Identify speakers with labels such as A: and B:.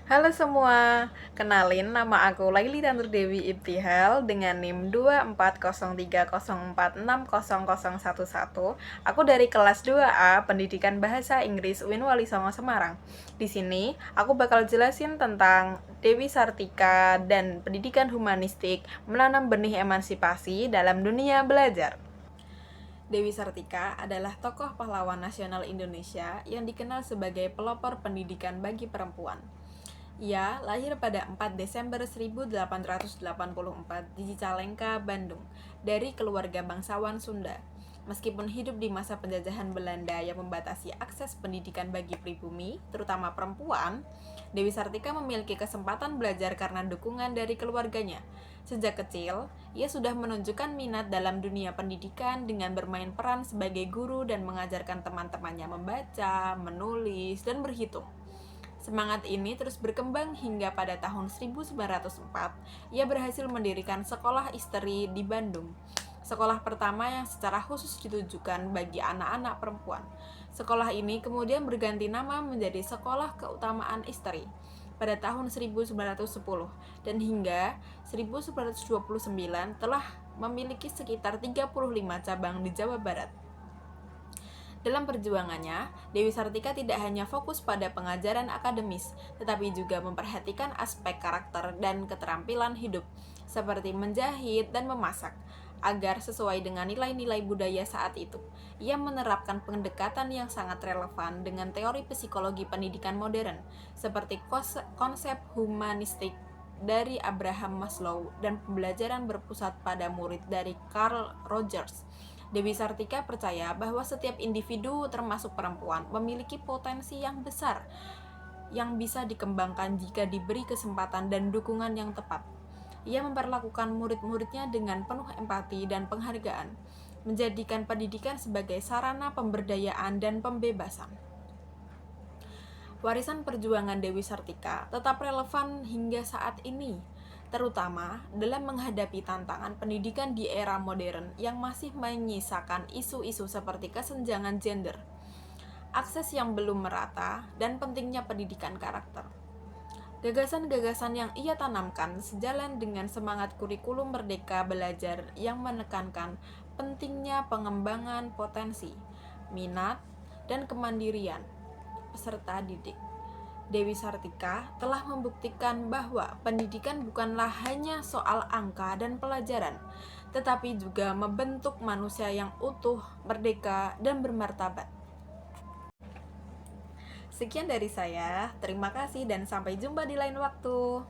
A: Halo semua, kenalin nama aku Laili Tanur Dewi Ibtihal dengan NIM 24030460011. Aku dari kelas 2A Pendidikan Bahasa Inggris UIN Wali Songo Semarang. Di sini aku bakal jelasin tentang Dewi Sartika dan pendidikan humanistik menanam benih emansipasi dalam dunia belajar. Dewi Sartika adalah tokoh pahlawan nasional Indonesia yang dikenal sebagai pelopor pendidikan bagi perempuan. Ia lahir pada 4 Desember 1884 di Cicalengka, Bandung, dari keluarga bangsawan Sunda. Meskipun hidup di masa penjajahan Belanda yang membatasi akses pendidikan bagi pribumi, terutama perempuan, Dewi Sartika memiliki kesempatan belajar karena dukungan dari keluarganya. Sejak kecil, ia sudah menunjukkan minat dalam dunia pendidikan dengan bermain peran sebagai guru dan mengajarkan teman-temannya membaca, menulis, dan berhitung. Semangat ini terus berkembang hingga pada tahun 1904, ia berhasil mendirikan sekolah istri di Bandung. Sekolah pertama yang secara khusus ditujukan bagi anak-anak perempuan. Sekolah ini kemudian berganti nama menjadi Sekolah Keutamaan Istri pada tahun 1910 dan hingga 1929 telah memiliki sekitar 35 cabang di Jawa Barat. Dalam perjuangannya, Dewi Sartika tidak hanya fokus pada pengajaran akademis, tetapi juga memperhatikan aspek karakter dan keterampilan hidup, seperti menjahit dan memasak, agar sesuai dengan nilai-nilai budaya saat itu. Ia menerapkan pendekatan yang sangat relevan dengan teori psikologi pendidikan modern, seperti konsep humanistik dari Abraham Maslow dan pembelajaran berpusat pada murid dari Carl Rogers. Dewi Sartika percaya bahwa setiap individu, termasuk perempuan, memiliki potensi yang besar yang bisa dikembangkan jika diberi kesempatan dan dukungan yang tepat. Ia memperlakukan murid-muridnya dengan penuh empati dan penghargaan, menjadikan pendidikan sebagai sarana pemberdayaan dan pembebasan. Warisan perjuangan Dewi Sartika tetap relevan hingga saat ini, terutama dalam menghadapi tantangan pendidikan di era modern yang masih menyisakan isu-isu seperti kesenjangan gender, akses yang belum merata, dan pentingnya pendidikan karakter. Gagasan-gagasan yang ia tanamkan sejalan dengan semangat kurikulum Merdeka Belajar yang menekankan pentingnya pengembangan potensi, minat, dan kemandirian peserta didik. Dewi Sartika telah membuktikan bahwa pendidikan bukanlah hanya soal angka dan pelajaran, tetapi juga membentuk manusia yang utuh, merdeka, dan bermartabat. Sekian dari saya, terima kasih dan sampai jumpa di lain waktu.